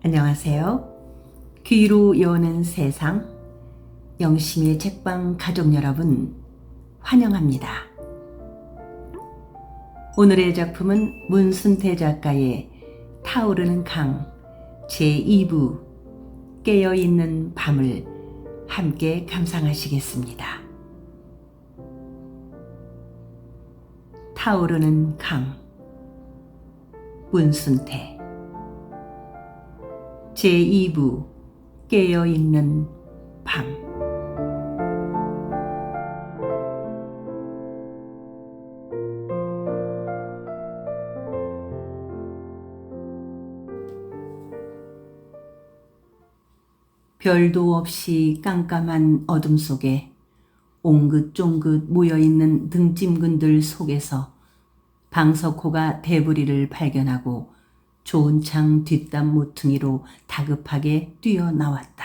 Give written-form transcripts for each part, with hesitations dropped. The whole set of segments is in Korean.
안녕하세요. 귀로 여는 세상 영심의 책방 가족 여러분 환영합니다. 오늘의 작품은 문순태 작가의 타오르는 강 제2부 깨어있는 밤을 함께 감상하시겠습니다. 타오르는 강 문순태 제2부 깨어있는 밤. 별도 없이 깜깜한 어둠 속에 옹긋종긋 모여있는 등짐근들 속에서 방석호가 대부리를 발견하고 좋은 창 뒷담 모퉁이로 다급하게 뛰어나왔다.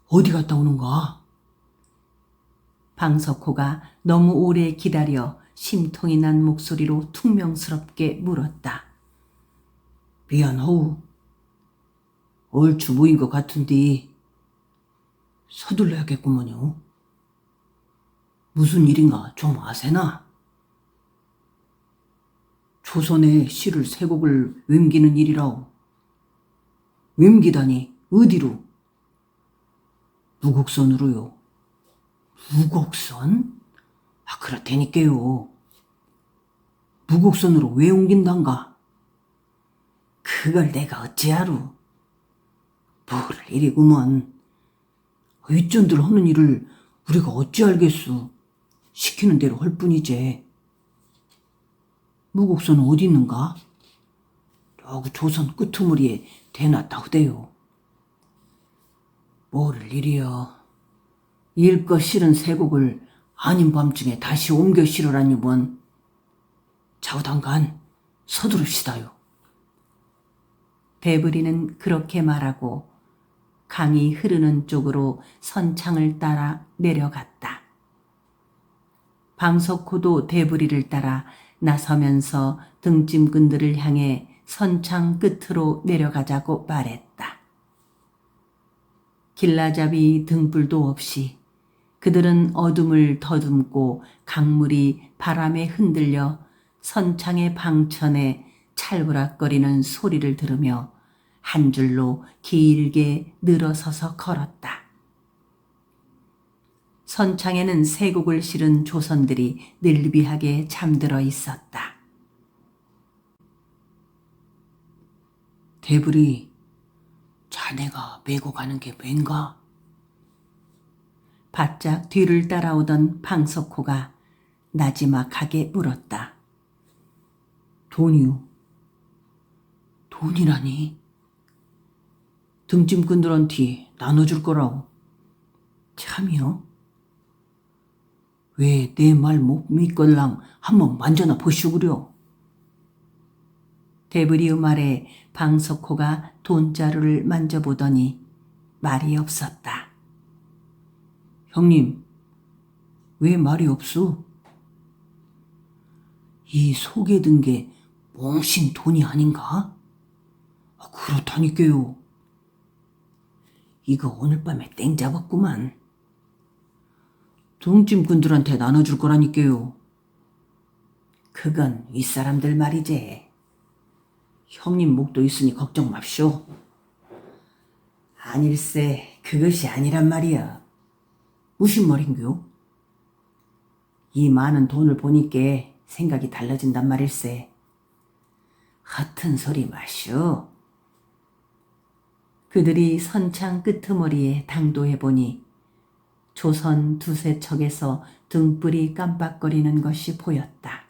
어디 갔다 오는가? 방석호가 너무 오래 기다려 심통이 난 목소리로 퉁명스럽게 물었다. 미안하오. 얼추 모인 것 같은데 서둘러야겠구먼요. 무슨 일인가 좀 아세나? 조선의 시를 세 곡을 웸기는 일이라오. 웸기다니 어디로? 무곡선으로요. 무곡선? 그렇다니까요. 무곡선으로 왜 옮긴단가? 그걸 내가 어찌하루? 모를 일이구먼. 윗전들 하는 일을 우리가 어찌 알겠소. 시키는 대로 할 뿐이지. 무곡선은 어디 있는가? 여기 조선 끄트머리에 대놨다 후대요. 모를 일이여. 읽거 실은 세 곡을 아닌 밤중에 다시 옮겨 실으라니 뭔. 좌우당간 서두릅시다요. 대부리는 그렇게 말하고 강이 흐르는 쪽으로 선창을 따라 내려갔다. 방석호도 대부리를 따라 나서면서 등짐근들을 향해 선창 끝으로 내려가자고 말했다. 길라잡이 등불도 없이 그들은 어둠을 더듬고 강물이 바람에 흔들려 선창의 방천에 찰부락거리는 소리를 들으며 한 줄로 길게 늘어서서 걸었다. 선창에는 세 곡을 실은 조선들이 늘비하게 잠들어 있었다. 대부리, 자네가 메고 가는 게 왠가? 바짝 뒤를 따라오던 방석호가 나지막하게 물었다. 돈이요. 돈이라니? 등짐꾼들한테 나눠줄 거라고. 참이요? 왜 내 말 못 믿걸랑 한번 만져나 보시구려. 대부리의 말에 방석호가 돈자루를 만져보더니 말이 없었다. 형님, 왜 말이 없소? 이 속에 든 게 몽신 돈이 아닌가? 그렇다니까요. 이거 오늘 밤에 땡 잡았구만. 등짐꾼들한테 나눠줄 거라니까요. 그건 윗사람들 말이지. 형님 목도 있으니 걱정 맙쇼. 아닐세, 그것이 아니란 말이야. 무슨 말인겨? 이 많은 돈을 보니까 생각이 달라진단 말일세. 허튼 소리 마쇼. 그들이 선창 끄트머리에 당도해보니 조선 두세 척에서 등불이 깜빡거리는 것이 보였다.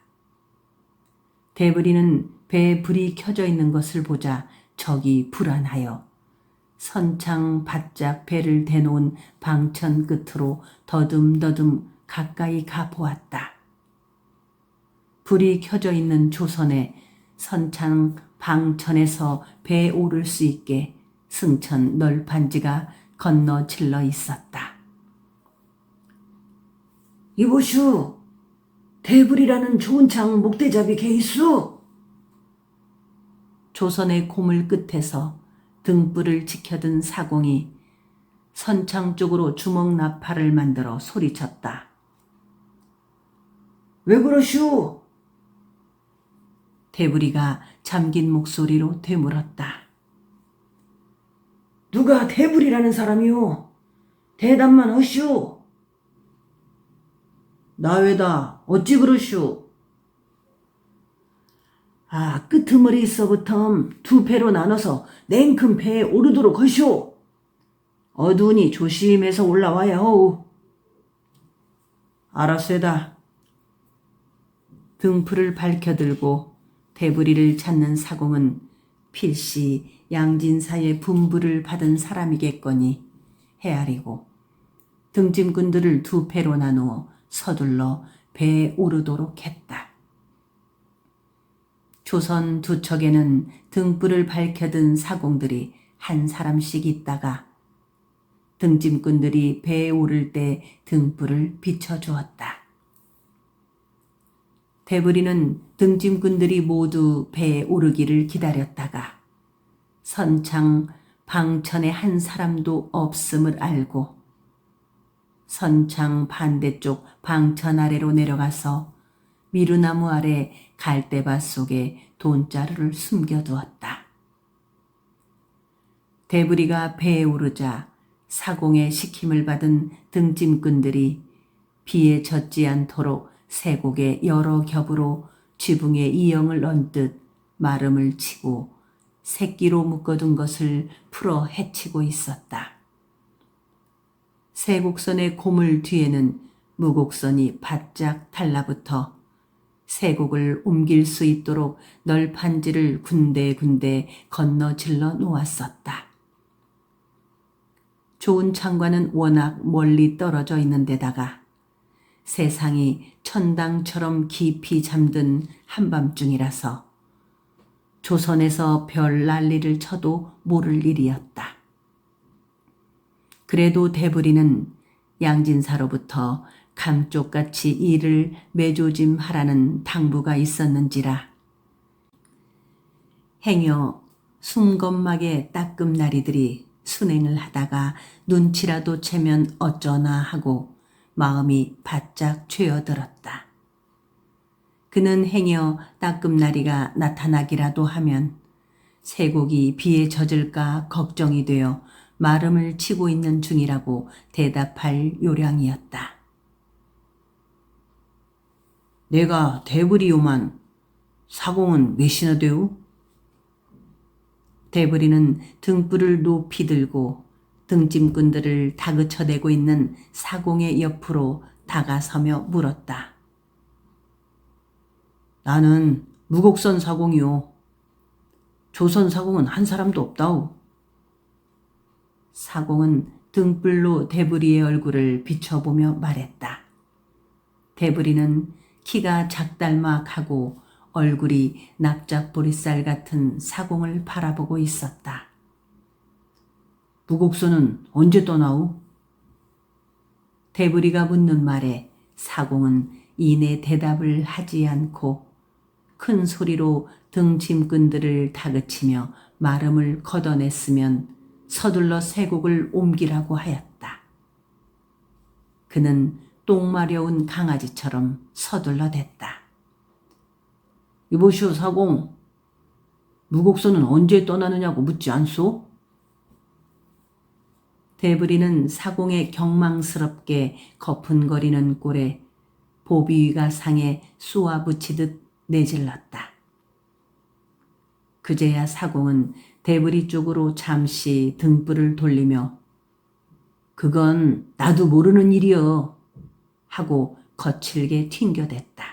대부리는 배에 불이 켜져 있는 것을 보자 적이 불안하여 선창 바짝 배를 대놓은 방천 끝으로 더듬더듬 가까이 가보았다. 불이 켜져 있는 조선에 선창 방천에서 배에 오를 수 있게 승천 널판지가 건너 질러 있었다. 이보슈, 대불이라는 좋은 창 목대잡이 개 있수. 조선의 고물 끝에서 등불을 지켜든 사공이 선창 쪽으로 주먹 나팔을 만들어 소리쳤다. 왜 그러시오? 대부리가 잠긴 목소리로 되물었다. 누가 대부리라는 사람이오? 대답만 하시오. 나외다. 어찌 그러시오? 끄트머리 있어부터 두 배로 나눠서 냉큼 배에 오르도록 하시오. 어두우니 조심해서 올라와야 하오. 알았소이다. 등불을 밝혀들고 대부리를 찾는 사공은 필시 양진사의 분부를 받은 사람이겠거니 헤아리고 등짐꾼들을 두 배로 나누어 서둘러 배에 오르도록 했다. 조선 두 척에는 등불을 밝혀든 사공들이 한 사람씩 있다가 등짐꾼들이 배에 오를 때 등불을 비춰주었다. 대부리는 등짐꾼들이 모두 배에 오르기를 기다렸다가 선창 방천에 한 사람도 없음을 알고 선창 반대쪽 방천 아래로 내려가서 미루나무 아래 갈대밭 속에 돈자루를 숨겨두었다. 대부리가 배에 오르자 사공의 시킴을 받은 등짐꾼들이 비에 젖지 않도록 쇠곡의 여러 겹으로 쥐붕에 이영을 얹듯 마름을 치고 새끼로 묶어둔 것을 풀어 헤치고 있었다. 쇠곡선의 고물 뒤에는 무곡선이 바짝 달라붙어 쇠곡을 옮길 수 있도록 널판지를 군데군데 건너 질러 놓았었다. 좋은 창과는 워낙 멀리 떨어져 있는 데다가 세상이 천당처럼 깊이 잠든 한밤중이라서 조선에서 별 난리를 쳐도 모를 일이었다. 그래도 대부리는 양진사로부터 감쪽같이 이를 매조짐하라는 당부가 있었는지라 행여 숨검막의 따끔나리들이 순행을 하다가 눈치라도 채면 어쩌나 하고 마음이 바짝 죄어들었다. 그는 행여 따끔나리가 나타나기라도 하면 쇠곡이 비에 젖을까 걱정이 되어 마름을 치고 있는 중이라고 대답할 요량이었다. 내가 대부리요만 사공은 몇이나 되우? 대부리는 등불을 높이 들고 등짐꾼들을 다그쳐대고 있는 사공의 옆으로 다가서며 물었다. 나는 무곡선 사공이요. 조선 사공은 한 사람도 없다오. 사공은 등불로 대부리의 얼굴을 비춰보며 말했다. 대부리는 키가 작달막하고 얼굴이 납작보리쌀 같은 사공을 바라보고 있었다. 무곡선은 언제 떠나오? 대부리가 묻는 말에 사공은 이내 대답을 하지 않고 큰 소리로 등짐꾼들을 다그치며 마름을 걷어냈으면 서둘러 쇠곡을 옮기라고 하였다. 그는 똥 마려운 강아지처럼 서둘러 댔다. 이보시오 사공, 무곡선은 언제 떠나느냐고 묻지 않소? 대부리는 사공의 경망스럽게 거푼거리는 꼴에 보비위가 상에 쏘아붙이듯 내질렀다. 그제야 사공은 대부리 쪽으로 잠시 등불을 돌리며 그건 나도 모르는 일이여 하고 거칠게 튕겨댔다.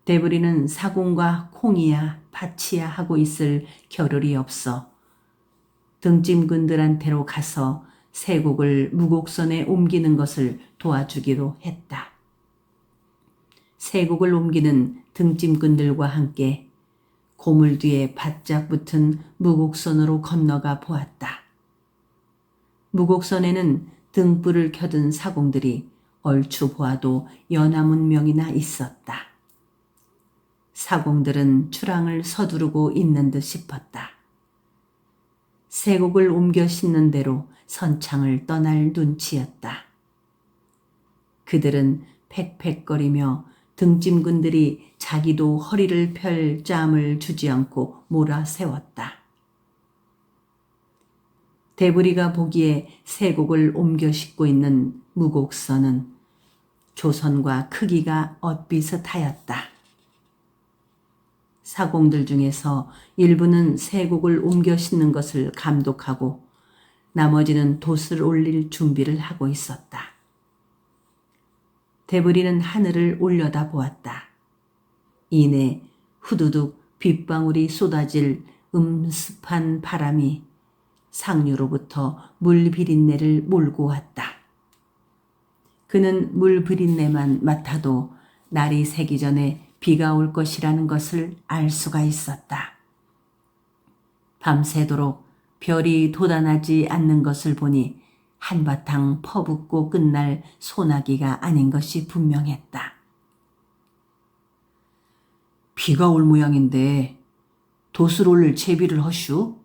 대부리는 사공과 콩이야 밭이야 하고 있을 겨를이 없어 등짐꾼들한테로 가서 쇠곡을 무곡선에 옮기는 것을 도와주기로 했다. 쇠곡을 옮기는 등짐꾼들과 함께 고물 뒤에 바짝 붙은 무곡선으로 건너가 보았다. 무곡선에는 등불을 켜둔 사공들이 얼추 보아도 연하문 명이나 있었다. 사공들은 추랑을 서두르고 있는 듯 싶었다. 쇠곡을 옮겨 싣는 대로 선창을 떠날 눈치였다. 그들은 팩팩거리며 등짐군들이 자기도 허리를 펼 짬을 주지 않고 몰아세웠다. 대부리가 보기에 쇠곡을 옮겨 싣고 있는 무곡선은 조선과 크기가 엇비슷하였다. 사공들 중에서 일부는 쇠곡을 옮겨 싣는 것을 감독하고 나머지는 돛을 올릴 준비를 하고 있었다. 대부리는 하늘을 올려다 보았다. 이내 후두둑 빗방울이 쏟아질 음습한 바람이 상류로부터 물 비린내를 몰고 왔다. 그는 물 비린내만 맡아도 날이 새기 전에 비가 올 것이라는 것을 알 수가 있었다. 밤새도록 별이 돋아나지 않는 것을 보니 한바탕 퍼붓고 끝날 소나기가 아닌 것이 분명했다. 비가 올 모양인데 돛을 올릴 채비를 허슈?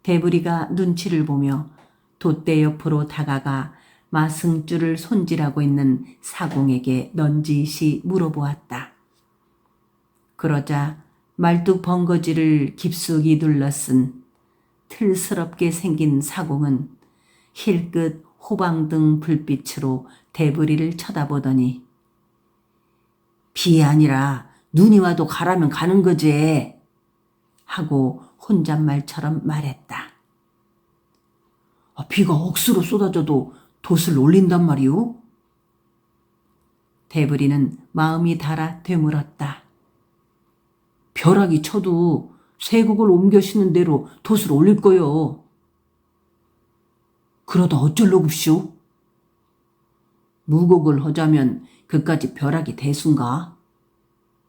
대부리가 눈치를 보며 돛대 옆으로 다가가 마승줄을 손질하고 있는 사공에게 넌지시 물어보았다. 그러자 말뚝 벙거지를 깊숙이 눌러쓴 틀스럽게 생긴 사공은 힐끗 호방등 불빛으로 대부리를 쳐다보더니 비 아니라 눈이 와도 가라면 가는 거지 하고 혼잣말처럼 말했다. 비가 억수로 쏟아져도 돛을 올린단 말이오? 대부리는 마음이 달아 되물었다. 벼락이 쳐도 쇠곡을 옮겨 싣는 대로 돛을 올릴 거요. 그러다 어쩔려고쇼? 무곡을 하자면 그까지 벼락이 대순가?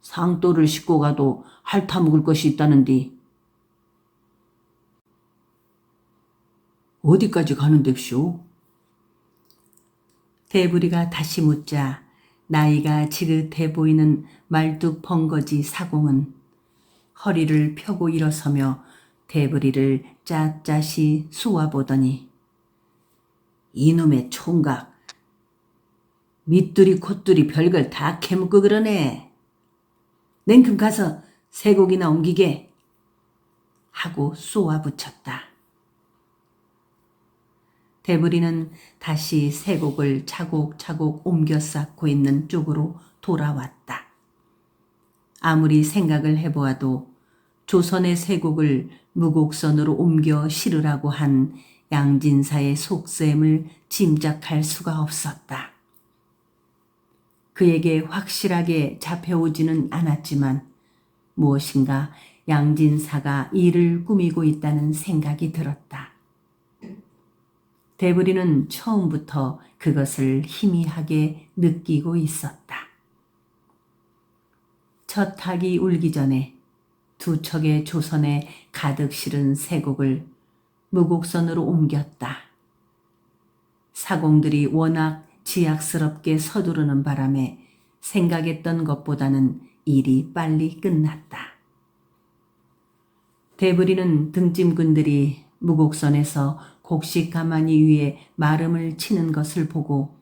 상도를 싣고 가도 핥아 먹을 것이 있다는디. 어디까지 가는데쇼? 대부리가 다시 묻자 나이가 지긋해 보이는 말뚝 벙거지 사공은 허리를 펴고 일어서며 대부리를 짜짜시 쏘아보더니 이놈의 총각 밑두리 콧두리 별걸 다 캐묻고 그러네. 냉큼 가서 쇠곡이나 옮기게 하고 쏘아붙였다. 대부리는 다시 쇠곡을 차곡차곡 옮겨 쌓고 있는 쪽으로 돌아왔다. 아무리 생각을 해보아도 조선의 쇠곡을 무곡선으로 옮겨 실으라고 한 양진사의 속셈을 짐작할 수가 없었다. 그에게 확실하게 잡혀오지는 않았지만 무엇인가 양진사가 일을 꾸미고 있다는 생각이 들었다. 대부리는 처음부터 그것을 희미하게 느끼고 있었다. 첫 닭이 울기 전에 두 척의 조선에 가득 실은 쇠곡을 무곡선으로 옮겼다. 사공들이 워낙 지약스럽게 서두르는 바람에 생각했던 것보다는 일이 빨리 끝났다. 대부리는 등짐군들이 무곡선에서 곡식 가마니 위에 마름을 치는 것을 보고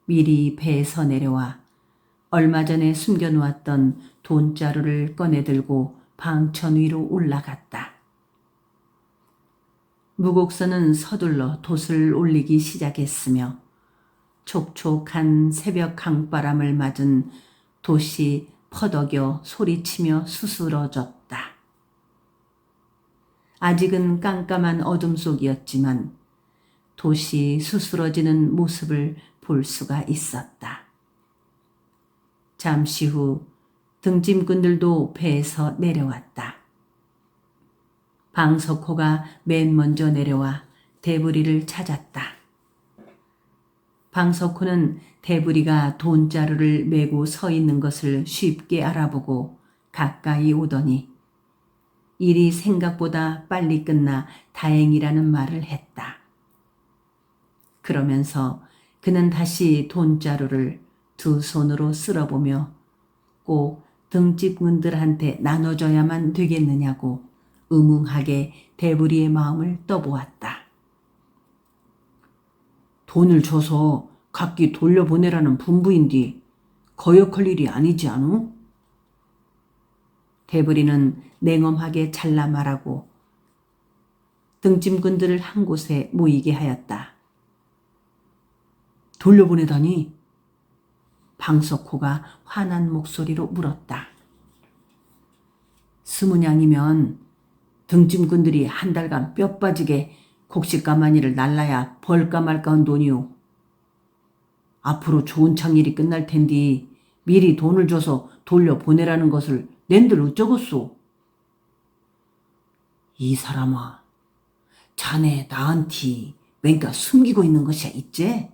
미리 배에서 내려와 얼마 전에 숨겨놓았던 돈자루를 꺼내들고 방천 위로 올라갔다. 무곡선은 서둘러 돛을 올리기 시작했으며 촉촉한 새벽 강바람을 맞은 돛이 퍼덕여 소리치며 수스러졌다. 아직은 깜깜한 어둠 속이었지만 돛이 수스러지는 모습을 볼 수가 있었다. 잠시 후 등짐꾼들도 배에서 내려왔다. 방석호가 맨 먼저 내려와 대부리를 찾았다. 방석호는 대부리가 돈자루를 메고 서 있는 것을 쉽게 알아보고 가까이 오더니 일이 생각보다 빨리 끝나 다행이라는 말을 했다. 그러면서 그는 다시 돈자루를 두 손으로 쓸어보며 꼭 등집군들한테 나눠줘야만 되겠느냐고 의뭉하게 대부리의 마음을 떠보았다. 돈을 줘서 각기 돌려보내라는 분부인디 거역할 일이 아니지 않우? 대부리는 냉엄하게 잘라 말하고 등짐꾼들을 한 곳에 모이게 하였다. 돌려보내다니? 방석호가 화난 목소리로 물었다. 20냥이면 등짐꾼들이 한 달간 뼈 빠지게 곡식가마니를 날라야 벌까 말까 한 돈이오. 앞으로 좋은 창일이 끝날 텐디 미리 돈을 줘서 돌려보내라는 것을 낸들 어쩌겠소? 이 사람아, 자네 나한테 왠가 숨기고 있는 것이야 있제?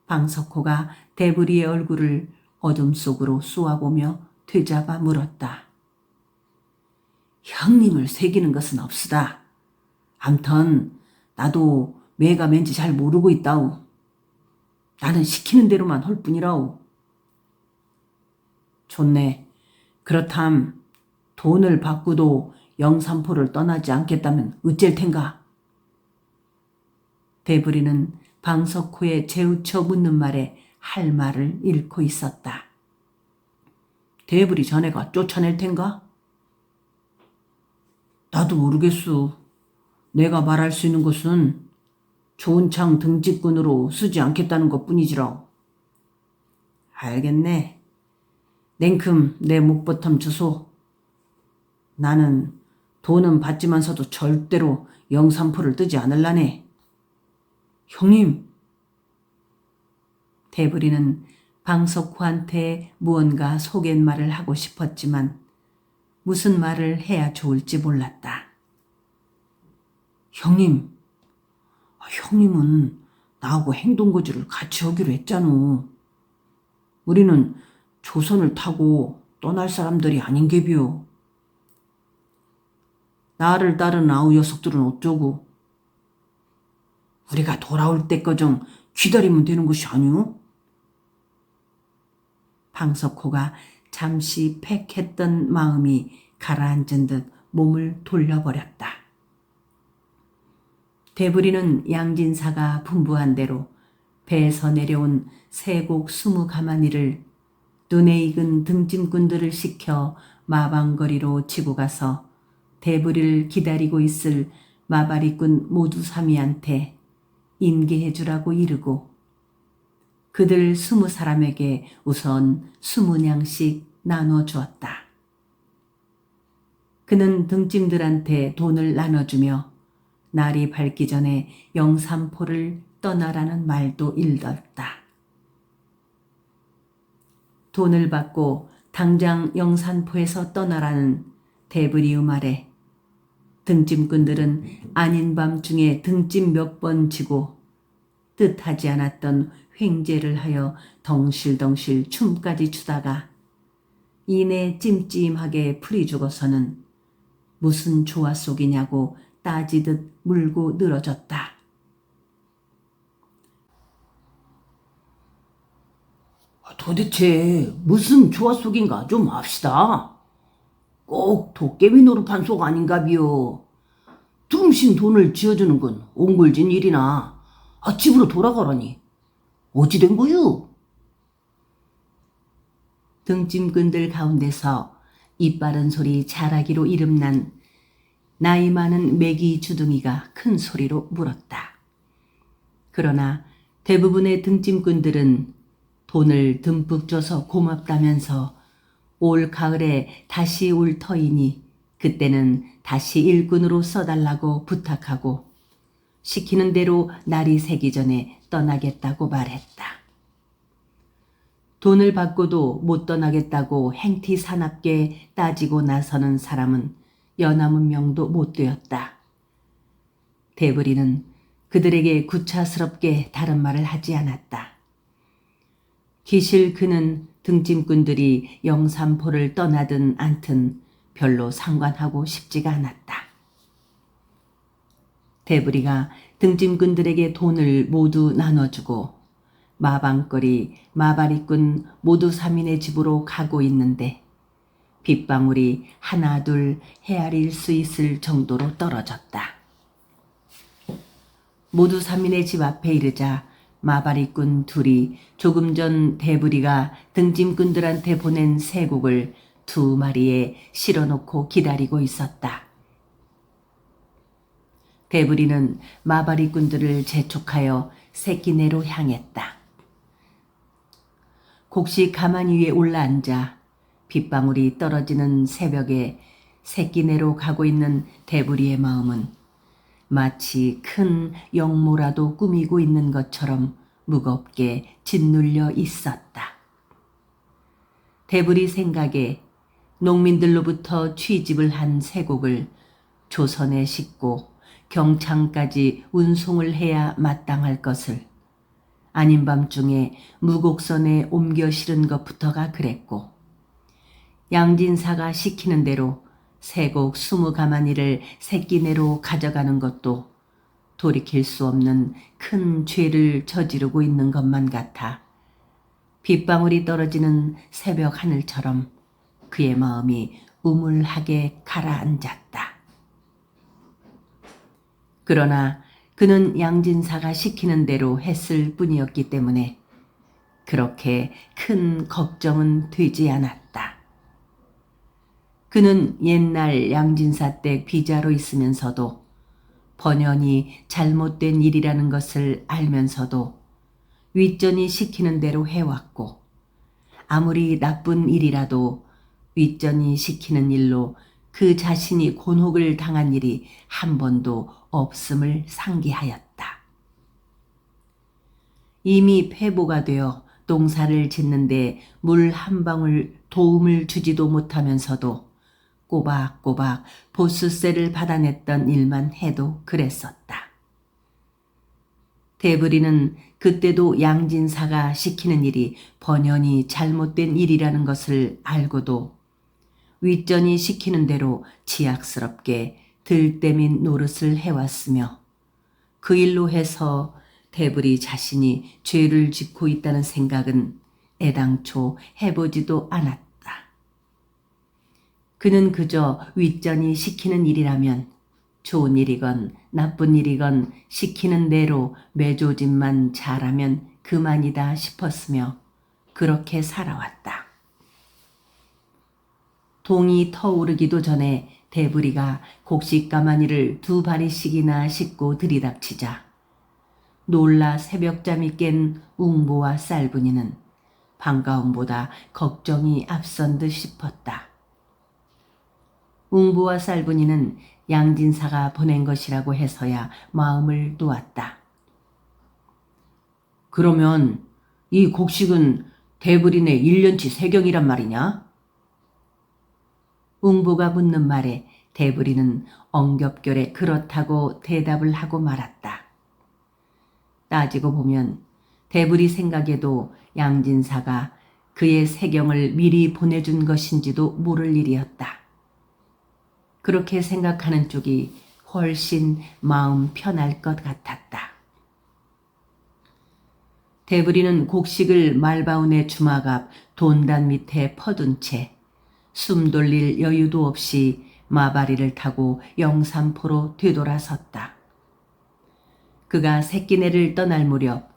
방석호가 대부리의 얼굴을 어둠 속으로 쏘아보며 되잡아 물었다. 형님을 새기는 것은 없으다. 암튼 나도 매가 맨지 잘 모르고 있다우. 나는 시키는 대로만 할 뿐이라우. 좋네. 그렇담 돈을 받고도 영산포를 떠나지 않겠다면 어쩔 텐가? 대부리는 방석호의 재우쳐 묻는 말에 할 말을 잃고 있었다. 대부리 자네가 쫓아낼 텐가? 나도 모르겠소. 내가 말할 수 있는 것은 좋은 창 등집꾼으로 쓰지 않겠다는 것뿐이지라. 알겠네. 냉큼 내 목버텀 주소. 나는 돈은 받지만서도 절대로 영산포를 뜨지 않을라네. 형님. 대부리는 방석호한테 무언가 소갯말을 하고 싶었지만 무슨 말을 해야 좋을지 몰랐다. 형님, 형님은 나하고 행동거지를 같이 하기로 했잖아. 우리는 조선을 타고 떠날 사람들이 아닌게비요. 나를 따른 아우 녀석들은 어쩌고? 우리가 돌아올 때까정 기다리면 되는 것이 아니오? 방석호가 잠시 팩했던 마음이 가라앉은 듯 몸을 돌려버렸다. 대부리는 양진사가 분부한 대로 배에서 내려온 세곡 20가마니를 눈에 익은 등짐꾼들을 시켜 마방거리로 지고 가서 대부리를 기다리고 있을 마바리꾼 모두 삼이한테 임기해주라고 이르고 그들 20사람에게 우선 20냥씩 나눠주었다. 그는 등짐들한테 돈을 나눠주며 날이 밝기 전에 영산포를 떠나라는 말도 일렀다. 돈을 받고 당장 영산포에서 떠나라는 대부리의 말에 등짐꾼들은 아닌 밤중에 등짐 몇 번 지고 뜻하지 않았던 횡재를 하여 덩실덩실 춤까지 추다가 이내 찜찜하게 풀이 죽어서는 무슨 조화 속이냐고 따지듯 물고 늘어졌다. 도대체 무슨 조화 속인가 좀 압시다. 꼭 도깨비 노릇한 속 아닌가비요. 둥신 돈을 지어주는 건 옹골진 일이나 집으로 돌아가라니 어찌 된 거유? 등짐꾼들 가운데서 이빠른 소리 잘하기로 이름난 나이 많은 매기 주둥이가 큰 소리로 물었다. 그러나 대부분의 등짐꾼들은 돈을 듬뿍 줘서 고맙다면서 올 가을에 다시 올 터이니 그때는 다시 일꾼으로 써달라고 부탁하고 시키는 대로 날이 새기 전에 떠나겠다고 말했다. 돈을 받고도 못 떠나겠다고 행티 사납게 따지고 나서는 사람은 연함은 명도 못 되었다. 대부리는 그들에게 구차스럽게 다른 말을 하지 않았다. 기실 그는 등짐꾼들이 영산포를 떠나든 않든 별로 상관하고 싶지가 않았다. 대부리가 등짐꾼들에게 돈을 모두 나눠주고 마방거리 마바리꾼 모두 3인의 집으로 가고 있는데 빗방울이 하나 둘 헤아릴 수 있을 정도로 떨어졌다. 모두 3인의 집 앞에 이르자 마바리꾼 둘이 조금 전 대부리가 등짐꾼들한테 보낸 쇠곡을 2마리에 실어놓고 기다리고 있었다. 대부리는 마바리꾼들을 재촉하여 새끼내로 향했다. 곡식 가마니 위에 올라앉아 빗방울이 떨어지는 새벽에 새끼내로 가고 있는 대부리의 마음은 마치 큰 영모라도 꾸미고 있는 것처럼 무겁게 짓눌려 있었다. 대부리 생각에 농민들로부터 취집을 한 쇠곡을 조선에 싣고 경창까지 운송을 해야 마땅할 것을 아닌 밤중에 무곡선에 옮겨 실은 것부터가 그랬고 양진사가 시키는 대로 쇠곡 20가마니를 새끼내로 가져가는 것도 돌이킬 수 없는 큰 죄를 저지르고 있는 것만 같아 빗방울이 떨어지는 새벽 하늘처럼 그의 마음이 우물하게 가라앉았다. 그러나 그는 양진사가 시키는 대로 했을 뿐이었기 때문에 그렇게 큰 걱정은 되지 않았다. 그는 옛날 양진사 때 비자로 있으면서도 번연히 잘못된 일이라는 것을 알면서도 윗전이 시키는 대로 해왔고 아무리 나쁜 일이라도 윗전이 시키는 일로 그 자신이 곤혹을 당한 일이 한 번도 없음을 상기하였다. 이미 폐보가 되어 농사를 짓는데 물 한 방울 도움을 주지도 못하면서도 꼬박꼬박 보수세를 받아냈던 일만 해도 그랬었다. 대부리는 그때도 양진사가 시키는 일이 번연히 잘못된 일이라는 것을 알고도 윗전이 시키는 대로 지약스럽게 들때민 노릇을 해왔으며 그 일로 해서 대부리 자신이 죄를 짓고 있다는 생각은 애당초 해보지도 않았다. 그는 그저 윗전이 시키는 일이라면 좋은 일이건 나쁜 일이건 시키는 대로 매조짐만 잘하면 그만이다 싶었으며 그렇게 살아왔다. 동이 터오르기도 전에 대부리가 곡식가마니를 2바리씩이나 싣고 들이닥치자 놀라 새벽잠이 깬 웅보와 쌀분이는 반가움보다 걱정이 앞선 듯 싶었다. 웅보와 쌀분이는 양진사가 보낸 것이라고 해서야 마음을 놓았다. 그러면 이 곡식은 대부리네 1년치 세경이란 말이냐? 웅보가 묻는 말에 대부리는 엉겹결에 그렇다고 대답을 하고 말았다. 따지고 보면 대부리 생각에도 양진사가 그의 세경을 미리 보내준 것인지도 모를 일이었다. 그렇게 생각하는 쪽이 훨씬 마음 편할 것 같았다. 대부리는 곡식을 말바운의 주막 앞 돈단 밑에 퍼둔 채 숨 돌릴 여유도 없이 마바리를 타고 영산포로 되돌아섰다. 그가 새끼내를 떠날 무렵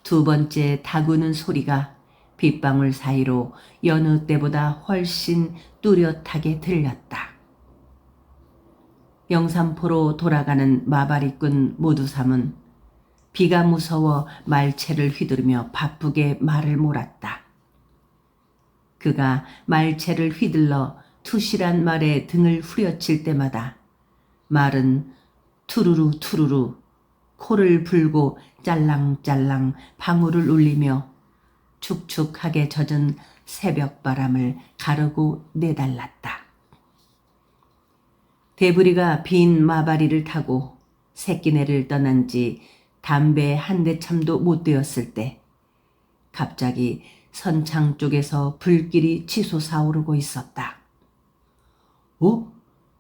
2번째 다구는 소리가 빗방울 사이로 여느 때보다 훨씬 뚜렷하게 들렸다. 영산포로 돌아가는 마바리꾼 모두 삼은 비가 무서워 말채를 휘두르며 바쁘게 말을 몰았다. 그가 말채를 휘둘러 투실한 말에 등을 후려칠 때마다 말은 투루루 투루루 코를 불고 짤랑짤랑 방울을 울리며 축축하게 젖은 새벽바람을 가르고 내달랐다. 대부리가 빈 마바리를 타고 새끼내를 떠난 지 담배 한 대참도 못 되었을 때 갑자기 선창 쪽에서 불길이 치솟아오르고 있었다.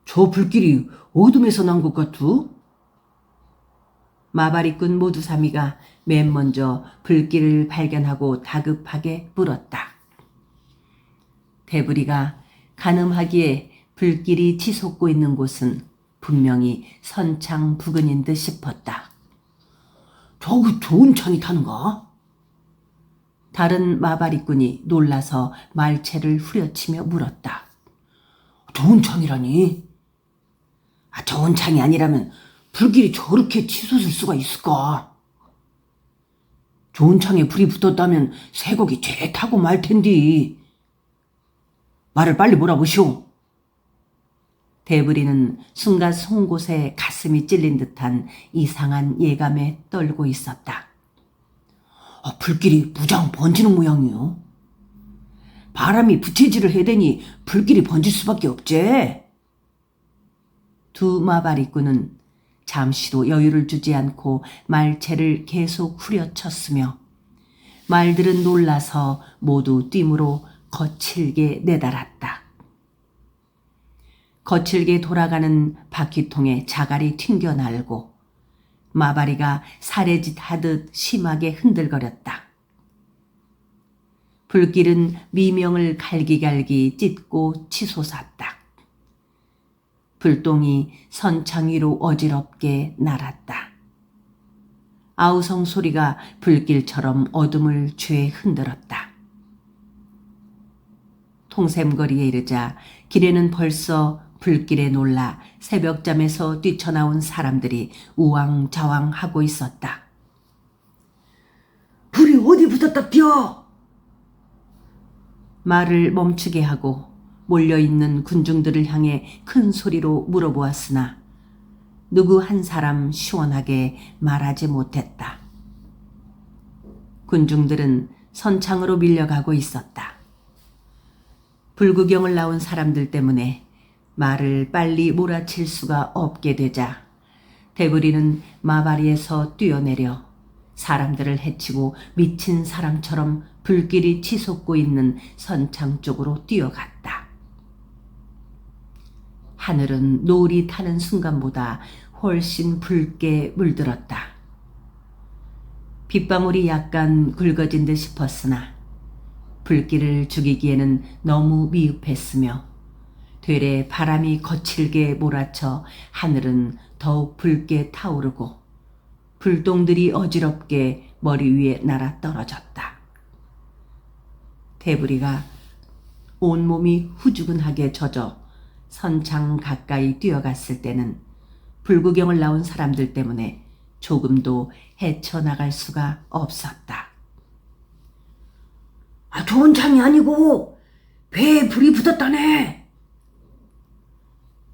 저 불길이 어둠에서 난 것 같우? 마바리꾼 모두 삼이가 맨 먼저 불길을 발견하고 다급하게 물었다. 대부리가 가늠하기에 불길이 치솟고 있는 곳은 분명히 선창 부근인 듯 싶었다. 저기 좋은 창이 타는가? 다른 마바리꾼이 놀라서 말체를 후려치며 물었다. 좋은 창이라니? 좋은 창이 아니라면 불길이 저렇게 치솟을 수가 있을까? 좋은 창에 불이 붙었다면 쇠고기 죄 타고 말 텐디. 말을 빨리 몰아보시오. 대부리는 순간 송곳에 가슴이 찔린 듯한 이상한 예감에 떨고 있었다. 불길이 무장 번지는 모양이요. 바람이 부채질을 해대니 불길이 번질 수밖에 없지. 두 마바리꾼은 잠시도 여유를 주지 않고 말체를 계속 후려쳤으며 말들은 놀라서 모두 뜀으로 거칠게 내달았다. 거칠게 돌아가는 바퀴통에 자갈이 튕겨날고 마바리가 사례짓 하듯 심하게 흔들거렸다. 불길은 미명을 갈기갈기 찢고 치솟았다. 불똥이 선창 위로 어지럽게 날았다. 아우성 소리가 불길처럼 어둠을 죄 흔들었다. 통샘거리에 이르자 길에는 벌써 불길에 놀라 새벽잠에서 뛰쳐나온 사람들이 우왕좌왕하고 있었다. 불이 어디 붙었다둀? 말을 멈추게 하고 몰려있는 군중들을 향해 큰 소리로 물어보았으나 누구 한 사람 시원하게 말하지 못했다. 군중들은 선창으로 밀려가고 있었다. 불구경을 나온 사람들 때문에 말을 빨리 몰아칠 수가 없게 되자 대부리는 마바리에서 뛰어내려 사람들을 해치고 미친 사람처럼 불길이 치솟고 있는 선창 쪽으로 뛰어갔다. 하늘은 노을이 타는 순간보다 훨씬 붉게 물들었다. 빗방울이 약간 굵어진 듯 싶었으나 불길을 죽이기에는 너무 미흡했으며 되레 바람이 거칠게 몰아쳐 하늘은 더욱 붉게 타오르고 불똥들이 어지럽게 머리 위에 날아 떨어졌다. 대부리가 온몸이 후주근하게 젖어 선창 가까이 뛰어갔을 때는 불구경을 나온 사람들 때문에 조금도 헤쳐나갈 수가 없었다. 좋은 창이 아니고 배에 불이 붙었다네.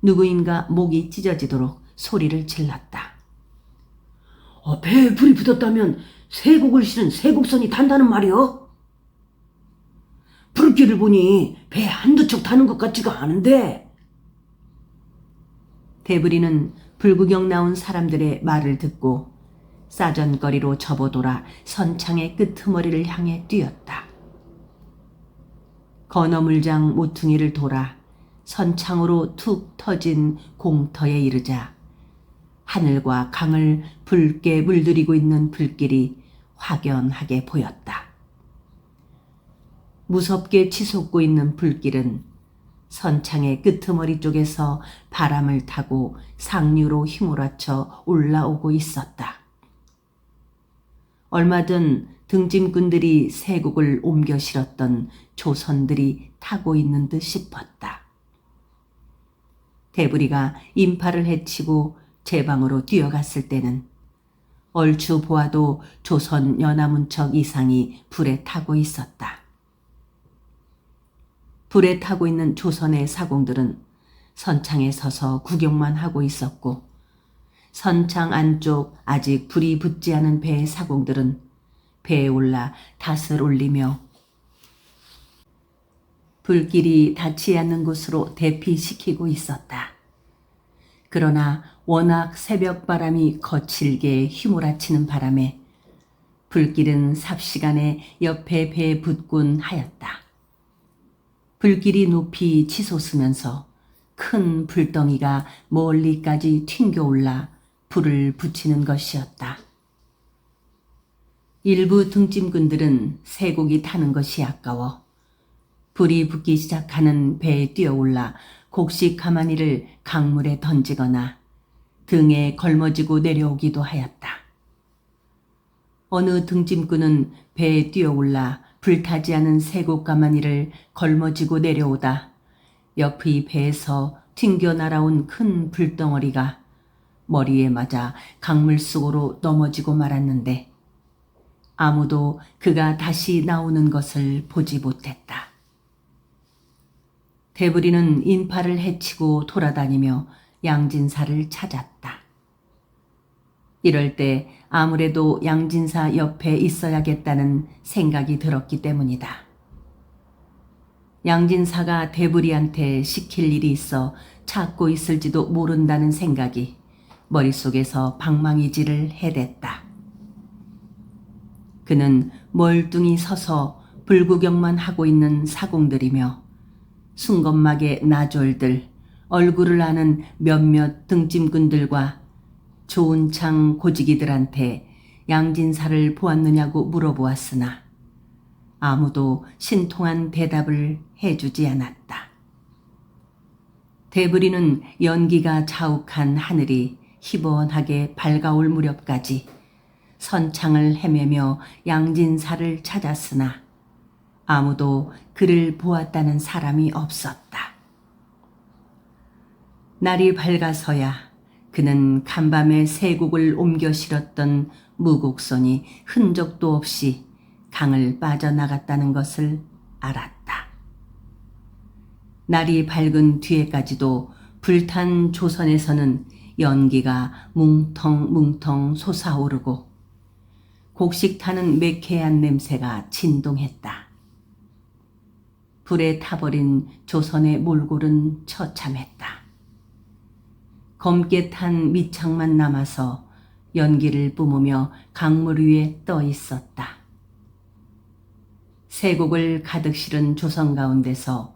누구인가 목이 찢어지도록 소리를 질렀다. 배에 불이 붙었다면 쇠곡을 실은 쇠곡선이 탄다는 말이요? 불길을 보니 배 한두 척 타는 것 같지가 않은데. 대부리는 불구경 나온 사람들의 말을 듣고 싸전거리로 접어돌아 선창의 끄트머리를 향해 뛰었다. 건어물장 모퉁이를 돌아 선창으로 툭 터진 공터에 이르자 하늘과 강을 붉게 물들이고 있는 불길이 확연하게 보였다. 무섭게 치솟고 있는 불길은 선창의 끄트머리 쪽에서 바람을 타고 상류로 휘몰아쳐 올라오고 있었다. 얼마 전 등짐꾼들이 세곡을 옮겨 실었던 조선들이 타고 있는 듯 싶었다. 대부리가 인파를 해치고 제방으로 뛰어갔을 때는 얼추 보아도 조선 연화문척 이상이 불에 타고 있었다. 불에 타고 있는 조선의 사공들은 선창에 서서 구경만 하고 있었고 선창 안쪽 아직 불이 붙지 않은 배의 사공들은 배에 올라 닷을 올리며 불길이 닿지 않는 곳으로 대피시키고 있었다. 그러나 워낙 새벽 바람이 거칠게 휘몰아치는 바람에 불길은 삽시간에 옆에 배에 붙곤 하였다. 불길이 높이 치솟으면서 큰 불덩이가 멀리까지 튕겨올라 불을 붙이는 것이었다. 일부 등짐꾼들은 쇠고기 타는 것이 아까워 불이 붙기 시작하는 배에 뛰어올라 곡식 가마니를 강물에 던지거나 등에 걸머지고 내려오기도 하였다. 어느 등짐꾼은 배에 뛰어올라 불타지 않은 쇠곡 가마니를 걸머지고 내려오다 옆의 배에서 튕겨 날아온 큰 불덩어리가 머리에 맞아 강물 속으로 넘어지고 말았는데 아무도 그가 다시 나오는 것을 보지 못했다. 대부리는 인파를 헤치고 돌아다니며 양진사를 찾았다. 이럴 때 아무래도 양진사 옆에 있어야겠다는 생각이 들었기 때문이다. 양진사가 대부리한테 시킬 일이 있어 찾고 있을지도 모른다는 생각이 머릿속에서 방망이질을 해댔다. 그는 멀뚱히 서서 불구경만 하고 있는 사공들이며 순건막의 나졸들, 얼굴을 아는 몇몇 등짐꾼들과 좋은 창 고지기들한테 양진사를 보았느냐고 물어보았으나 아무도 신통한 대답을 해주지 않았다. 대부리는 연기가 자욱한 하늘이 희번하게 밝아올 무렵까지 선창을 헤매며 양진사를 찾았으나 아무도 그를 보았다는 사람이 없었다. 날이 밝아서야 그는 간밤에 쇠국을 옮겨 실었던 무곡선이 흔적도 없이 강을 빠져나갔다는 것을 알았다. 날이 밝은 뒤에까지도 불탄 조선에서는 연기가 뭉텅뭉텅 솟아오르고 곡식 타는 매캐한 냄새가 진동했다. 불에 타버린 조선의 몰골은 처참했다. 검게 탄 밑창만 남아서 연기를 뿜으며 강물 위에 떠 있었다. 쇠곡을 가득 실은 조선 가운데서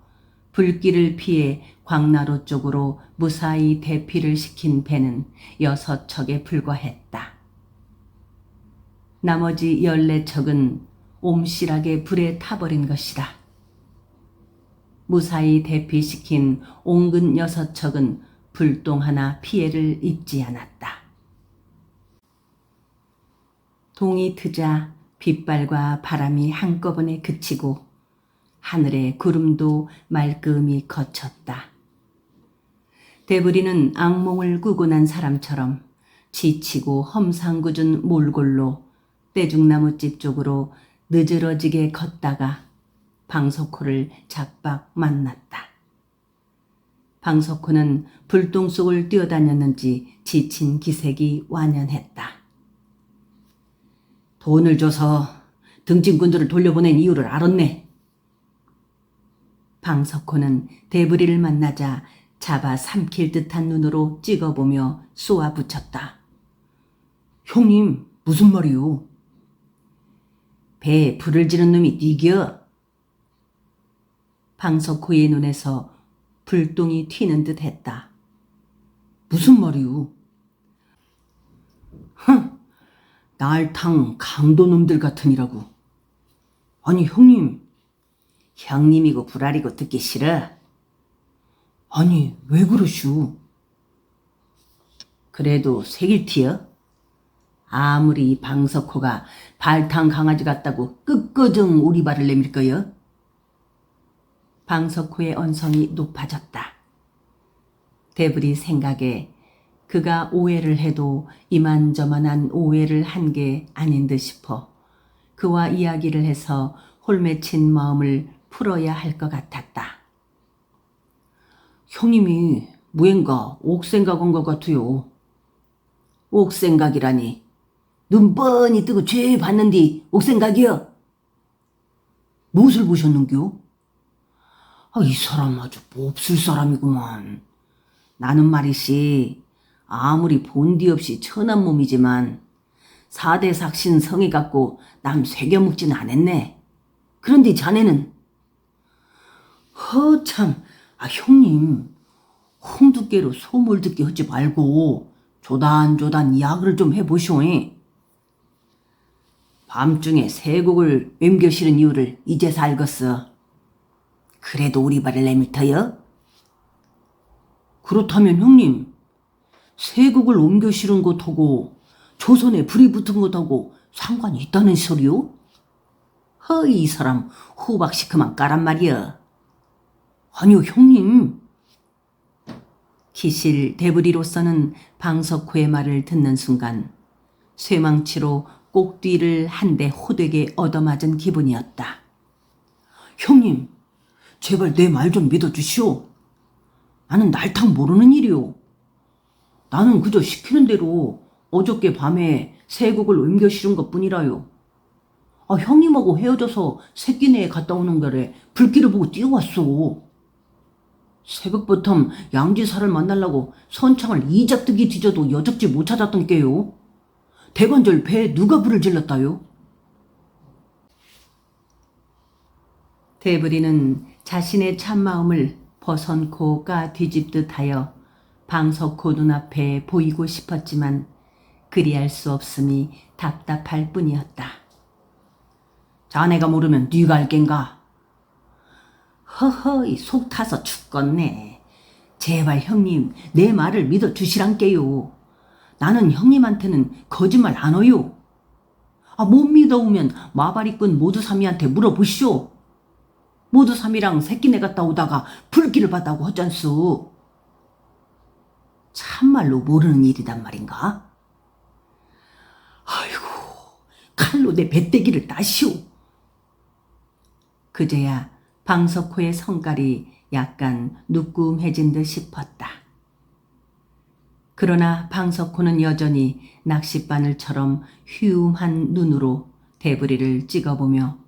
불길을 피해 광나루 쪽으로 무사히 대피를 시킨 배는 6척에 불과했다. 나머지 14척은 옴실하게 불에 타버린 것이다. 무사히 대피시킨 옹근 6척은 불똥 하나 피해를 입지 않았다. 동이 트자 빗발과 바람이 한꺼번에 그치고 하늘의 구름도 말끔히 거쳤다. 대부리는 악몽을 꾸고 난 사람처럼 지치고 험상궂은 몰골로 떼죽나무집 쪽으로 느지러지게 걷다가 방석호를 작박 만났다. 방석호는 불똥 속을 뛰어다녔는지 지친 기색이 완연했다. 돈을 줘서 등짐꾼들을 돌려보낸 이유를 알았네. 방석호는 대부리를 만나자 잡아 삼킬 듯한 눈으로 찍어보며 쏘아붙였다. 형님, 무슨 말이오? 배에 불을 지른 놈이 니겨? 방석호의 눈에서 불똥이 튀는 듯 했다. 무슨 말이오? 날탕 강도놈들 같으니라고. 아니 형님. 형님이고 불알이고 듣기 싫어. 아니 왜 그러슈? 그래도 새길티여? 아무리 이 방석호가 발탕 강아지 같다고 끝거정 오리발을 내밀 거여? 방석호의 언성이 높아졌다. 대부리 생각에 그가 오해를 해도 이만저만한 오해를 한 게 아닌 듯 싶어 그와 이야기를 해서 홀맺힌 마음을 풀어야 할 것 같았다. 형님이 무엔가 옥생각 온 것 같아요. 옥생각이라니. 눈 뻔히 뜨고 죄 봤는디 옥생각이여. 무엇을 보셨는겨? 이 사람 아주 몹쓸 사람이구만. 나는 말이시 아무리 본디 없이 천한 몸이지만 4대 삭신 성이 갖고 남 새겨묵지는 않았네. 그런데 자네는 참, 형님 홍두깨로 소몰 듣게 하지 말고 조단조단 약을 좀 해보시오. 밤중에 세곡을 옮겨 실은 이유를 이제서 알겠어. 그래도 우리 발을 내밀터요? 그렇다면 형님, 세곡을 옮겨 실은 것하고 조선에 불이 붙은 것하고 상관이 있다는 소리요? 허이, 이 사람 호박시큼한 까란 말이여. 아니요, 형님. 기실 대부리로서는 방석호의 말을 듣는 순간 쇠망치로 꼭뒤를 한 대 호되게 얻어맞은 기분이었다. 형님, 제발 내 말 좀 믿어주시오. 나는 날탕 모르는 일이오. 나는 그저 시키는 대로 어저께 밤에 세곡을 옮겨 실은 것뿐이라요. 형님하고 헤어져서 새끼네에 갔다 오는 거래 불길을 보고 뛰어왔소. 새벽부터 양지사를 만나려고 선창을 이잡듯이 뒤져도 여적지 못 찾았던 게요. 대관절 배에 누가 불을 질렀다요? 대부리는 자신의 참마음을 버선코 까 뒤집듯 하여 방석호 눈앞에 보이고 싶었지만 그리할 수 없음이 답답할 뿐이었다. 자네가 모르면 네가 알겐가? 허허이, 속 타서 죽겠네. 제발 형님 내 말을 믿어주시란께요. 나는 형님한테는 거짓말 안 해요. 못 믿어오면 마바리꾼 모두삼이한테 물어보시오. 모두삼이랑 새끼네 갔다 오다가 불길을 봤다고 하잖수. 참말로 모르는 일이단 말인가? 아이고, 칼로 내 배때기를 따시오. 그제야 방석호의 성깔이 약간 누꾸해진 듯 싶었다. 그러나 방석호는 여전히 낚싯바늘처럼 휘움한 눈으로 대부리를 찍어보며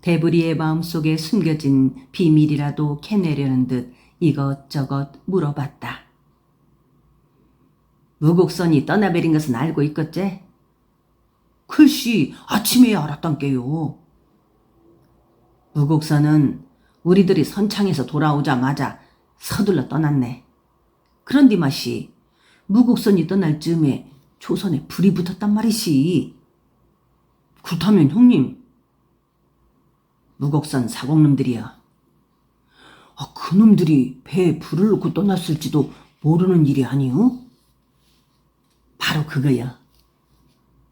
대부리의 마음속에 숨겨진 비밀이라도 캐내려는 듯 이것저것 물어봤다. 무곡선이 떠나버린 것은 알고 있겠지? 글씨 아침에야 알았단께요. 무곡선은 우리들이 선창에서 돌아오자마자 서둘러 떠났네. 그런데 마시 무곡선이 떠날 즈음에 조선에 불이 붙었단 말이시. 그렇다면 형님, 무곡선 사공놈들이여. 그놈들이 배에 불을 놓고 떠났을지도 모르는 일이 아니오? 바로 그거야.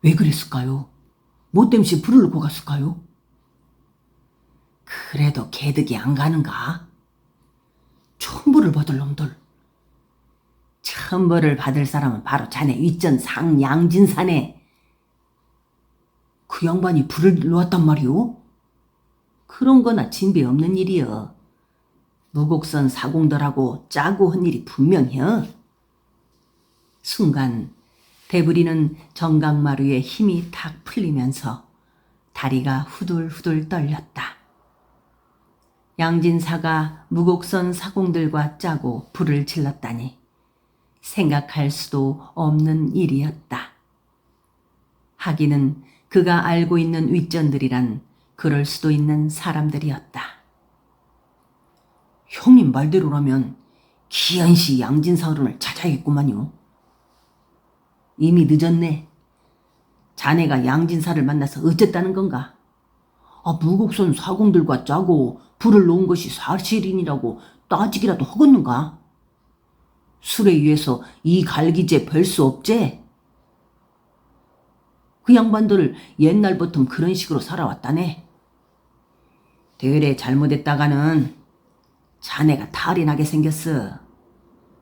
왜 그랬을까요? 뭐 땜시 불을 놓고 갔을까요? 그래도 개득이 안 가는가? 천벌을 받을 놈들. 천벌을 받을 사람은 바로 자네 윗전 상양진사네. 그 양반이 불을 놓았단 말이오? 그런 거나 진배 없는 일이여. 무곡선 사공들하고 짜고 한 일이 분명혀. 순간 대부리는 정강마루에 힘이 탁 풀리면서 다리가 후들후들 떨렸다. 양진사가 무곡선 사공들과 짜고 불을 질렀다니 생각할 수도 없는 일이었다. 하기는 그가 알고 있는 윗전들이란 그럴 수도 있는 사람들이었다. 형님 말대로라면 기한시 양진사 어른을 찾아야겠구만요. 이미 늦었네. 자네가 양진사를 만나서 어쨌다는 건가? 무곡선 사공들과 짜고 불을 놓은 것이 사실이니라고 따지기라도 하겠는가? 술에 의해서 이 갈기제 별 수 없제? 그 양반들을 옛날부터 그런 식으로 살아왔다네. 되레 잘못했다가는 자네가 탈이 나게 생겼어.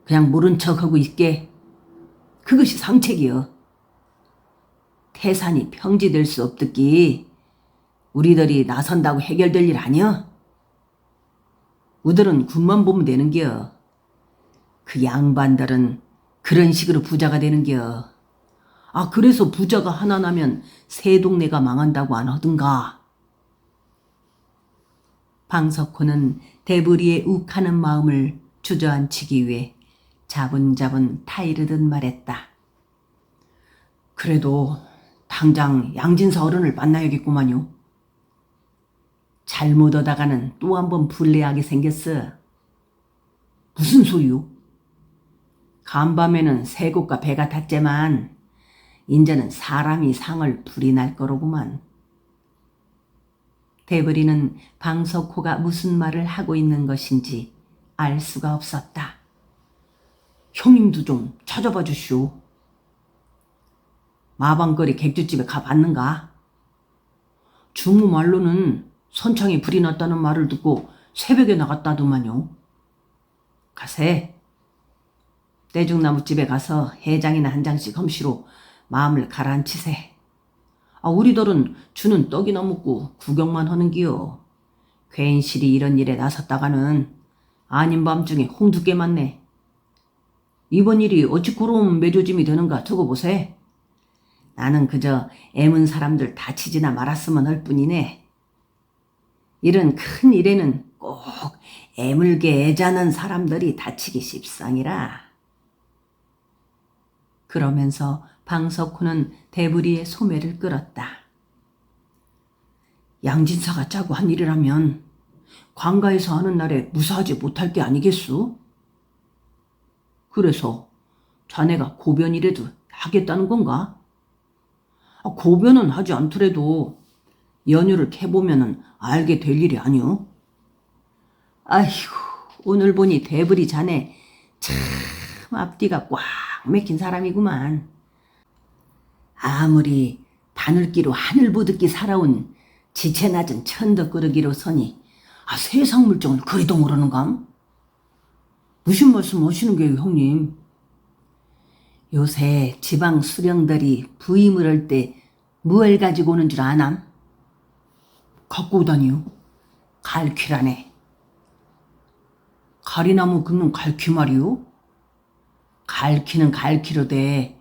그냥 모른 척하고 있게. 그것이 상책이여. 태산이 평지될 수 없듯기 우리들이 나선다고 해결될 일 아니여? 우들은 군만 보면 되는겨. 그 양반들은 그런 식으로 부자가 되는겨. 그래서 부자가 하나 나면 새 동네가 망한다고 안 하든가. 방석호는 대부리의 욱하는 마음을 주저앉히기 위해 자분자분 타이르듯 말했다. 그래도 당장 양진사 어른을 만나야겠구만요. 잘못 오다가는 또 한 번 불리하게 생겼어. 무슨 소리요? 간밤에는 새국과 배가 탔제만 인제는 사람이 상을 불이 날 거로구만. 대부리는 방석호가 무슨 말을 하고 있는 것인지 알 수가 없었다. 형님도 좀 찾아봐 주시오. 마방거리 객주집에 가봤는가? 주무 말로는 선창에 불이 났다는 말을 듣고 새벽에 나갔다더만요. 가세. 떼죽나무집에 가서 해장이나 한 장씩 험시로 마음을 가라앉히세. 우리들은 주는 떡이나 먹고 구경만 하는기요. 괜시리 이런 일에 나섰다가는 아닌 밤중에 홍두깨 맞네. 이번 일이 어찌 그런 매조짐이 되는가 두고 보세. 나는 그저 애문 사람들 다치지나 말았으면 할 뿐이네. 이런 큰 일에는 꼭 애물게 애자는 사람들이 다치기 십상이라. 그러면서 방석호는 대부리의 소매를 끌었다. 양진사가 짜고 한 일이라면 관가에서 하는 날에 무사하지 못할 게 아니겠소? 그래서 자네가 고변이라도 하겠다는 건가? 고변은 하지 않더라도 연유를 캐보면은 알게 될 일이 아니오. 아이고, 오늘 보니 대부리 자네 참 앞뒤가 꽉 맥힌 사람이구만. 아무리 바늘기로 하늘 보듯이 살아온 지체 낮은 천덕꾸러기로서니 세상 물정을 그리도 모르는감? 무슨 말씀 하시는 게요, 형님? 요새 지방 수령들이 부임을 할 때 뭘 가지고 오는 줄 아남? 갖고 오다니요? 갈퀴라네. 가리나무 긁는 갈퀴 말이요? 갈퀴는 갈퀴로돼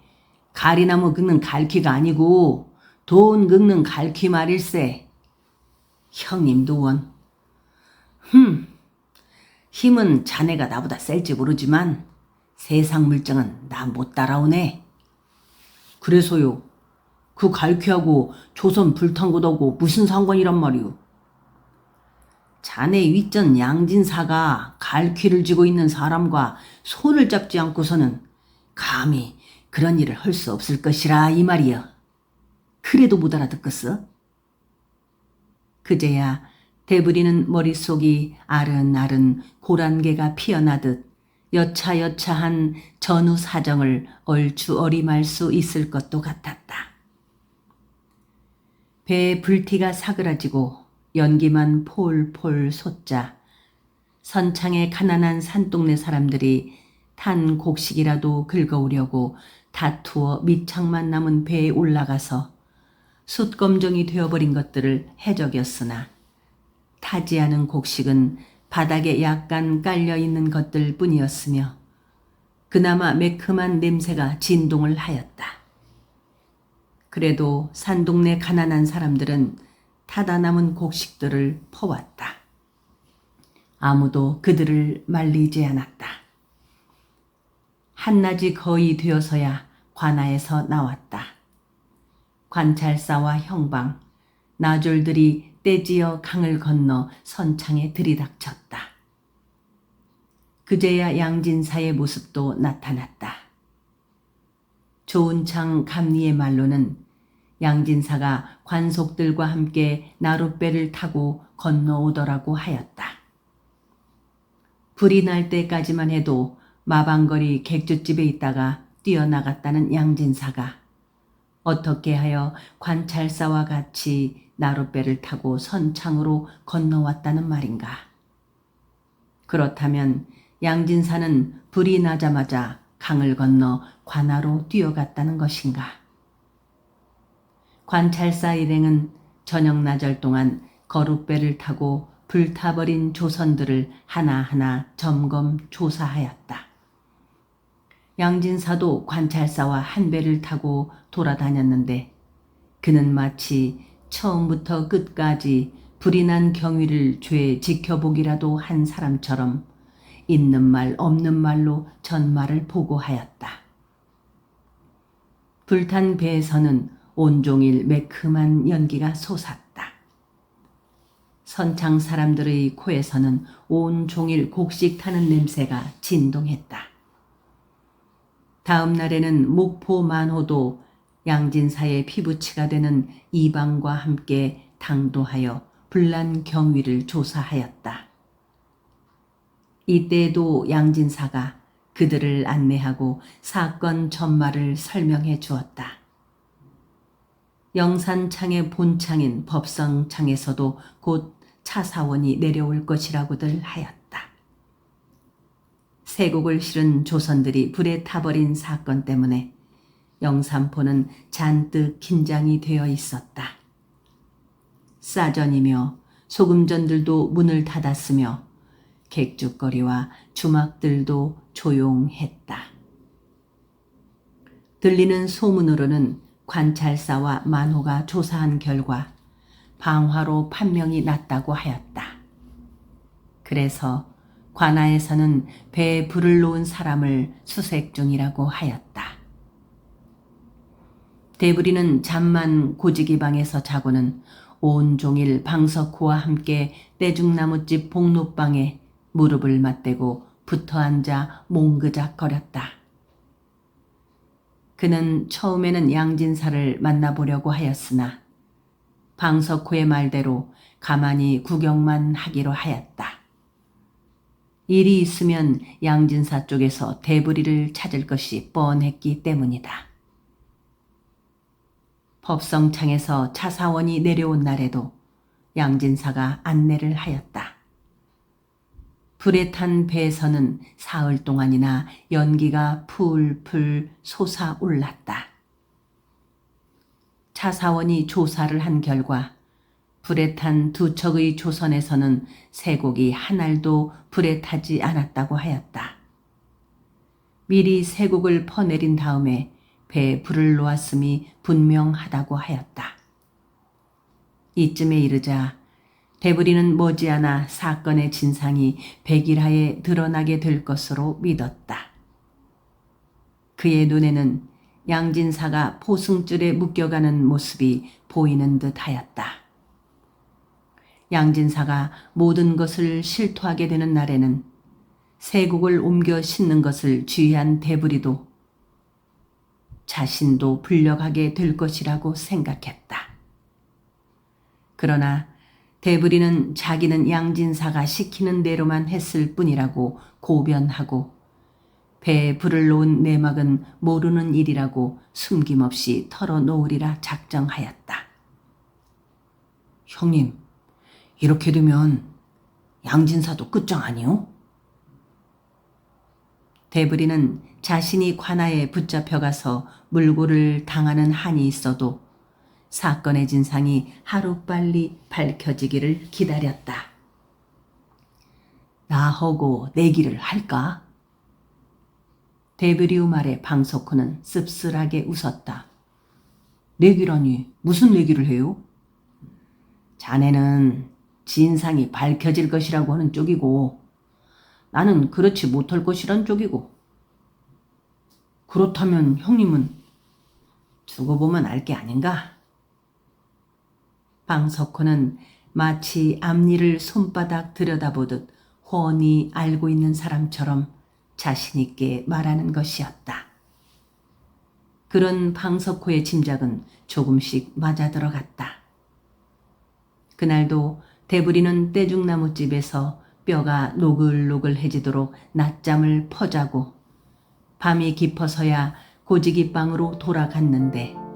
가리나무 긁는 갈퀴가 아니고 돈 긁는 갈퀴 말일세. 형님도 원. 힘은 자네가 나보다 셀지 모르지만 세상 물정은 나 못 따라오네. 그래서요. 그 갈퀴하고 조선 불탄 것하고 무슨 상관이란 말이오. 자네 윗전 양진사가 갈퀴를 쥐고 있는 사람과 손을 잡지 않고서는 감히 그런 일을 할 수 없을 것이라 이 말이여. 그래도 못 알아듣겠어? 그제야 대부리는 머릿속이 아른아른 고란개가 피어나듯 여차여차한 전후 사정을 얼추 어림할 수 있을 것도 같았다. 배에 불티가 사그라지고 연기만 폴폴 솟자 선창의 가난한 산동네 사람들이 탄 곡식이라도 긁어오려고 다투어 밑창만 남은 배에 올라가서 숯검정이 되어버린 것들을 해적였으나 타지 않은 곡식은 바닥에 약간 깔려있는 것들 뿐이었으며 그나마 매큼한 냄새가 진동을 하였다. 그래도 산동네 가난한 사람들은 타다 남은 곡식들을 퍼왔다. 아무도 그들을 말리지 않았다. 한낮이 거의 되어서야 관아에서 나왔다. 관찰사와 형방, 나졸들이 떼지어 강을 건너 선창에 들이닥쳤다. 그제야 양진사의 모습도 나타났다. 조은창 감리의 말로는 양진사가 관속들과 함께 나룻배를 타고 건너오더라고 하였다. 불이 날 때까지만 해도 마방거리 객주집에 있다가 뛰어나갔다는 양진사가 어떻게 하여 관찰사와 같이 나룻배를 타고 선창으로 건너왔다는 말인가? 그렇다면 양진사는 불이 나자마자 강을 건너 관아로 뛰어갔다는 것인가? 관찰사 일행은 저녁나절 동안 거룻배를 타고 불타버린 조선들을 하나하나 점검 조사하였다. 양진사도 관찰사와 한 배를 타고 돌아다녔는데 그는 마치 처음부터 끝까지 불이 난 경위를 죄 지켜보기라도 한 사람처럼 있는 말 없는 말로 전말을 보고하였다. 불탄 배에서는 온종일 매큼한 연기가 솟았다. 선창 사람들의 코에서는 온종일 곡식 타는 냄새가 진동했다. 다음 날에는 목포 만호도 양진사의 피부치가 되는 이방과 함께 당도하여 분란 경위를 조사하였다. 이때에도 양진사가 그들을 안내하고 사건 전말을 설명해 주었다. 영산창의 본창인 법성창에서도 곧 차사원이 내려올 것이라고들 하였다. 세곡을 실은 조선들이 불에 타버린 사건 때문에 영산포는 잔뜩 긴장이 되어 있었다. 싸전이며 소금전들도 문을 닫았으며 객죽거리와 주막들도 조용했다. 들리는 소문으로는 관찰사와 만호가 조사한 결과 방화로 판명이 났다고 하였다. 그래서 관아에서는 배에 불을 놓은 사람을 수색 중이라고 하였다. 대부리는 잠만 고지기 방에서 자고는 온종일 방석호와 함께 떼죽나무집 복록방에 무릎을 맞대고 붙어앉아 몽그작거렸다. 그는 처음에는 양진사를 만나보려고 하였으나 방석호의 말대로 가만히 구경만 하기로 하였다. 일이 있으면 양진사 쪽에서 대부리를 찾을 것이 뻔했기 때문이다. 법성창에서 차사원이 내려온 날에도 양진사가 안내를 하였다. 불에 탄 배에서는 사흘 동안이나 연기가 풀풀 솟아올랐다. 차사원이 조사를 한 결과 불에 탄 두 척의 조선에서는 세곡이 한 알도 불에 타지 않았다고 하였다. 미리 세곡을 퍼내린 다음에 배에 불을 놓았음이 분명하다고 하였다. 이쯤에 이르자 대부리는 머지않아 사건의 진상이 백일하에 드러나게 될 것으로 믿었다. 그의 눈에는 양진사가 포승줄에 묶여가는 모습이 보이는 듯 하였다. 양진사가 모든 것을 실토하게 되는 날에는 세곡을 옮겨 싣는 것을 주의한 대부리도 자신도 불려가게 될 것이라고 생각했다. 그러나 대부리는 자기는 양진사가 시키는 대로만 했을 뿐이라고 고변하고 배에 불을 놓은 내막은 모르는 일이라고 숨김없이 털어놓으리라 작정하였다. 형님, 이렇게 되면 양진사도 끝장 아니오? 대부리는 자신이 관아에 붙잡혀가서 물고를 당하는 한이 있어도 사건의 진상이 하루빨리 밝혀지기를 기다렸다. 나하고 내기를 할까? 대부리의 말에 방석호는 씁쓸하게 웃었다. 내기라니 무슨 내기를 해요? 자네는 진상이 밝혀질 것이라고 하는 쪽이고 나는 그렇지 못할 것이란 쪽이고. 그렇다면 형님은 두고 보면 알 게 아닌가? 방석호는 마치 앞니를 손바닥 들여다보듯 훤히 알고 있는 사람처럼 자신 있게 말하는 것이었다. 그런 방석호의 짐작은 조금씩 맞아들어갔다. 그날도 대부리는 떼죽나무집에서 뼈가 노글노글해지도록 낮잠을 퍼자고 밤이 깊어서야 고지기방으로 돌아갔는데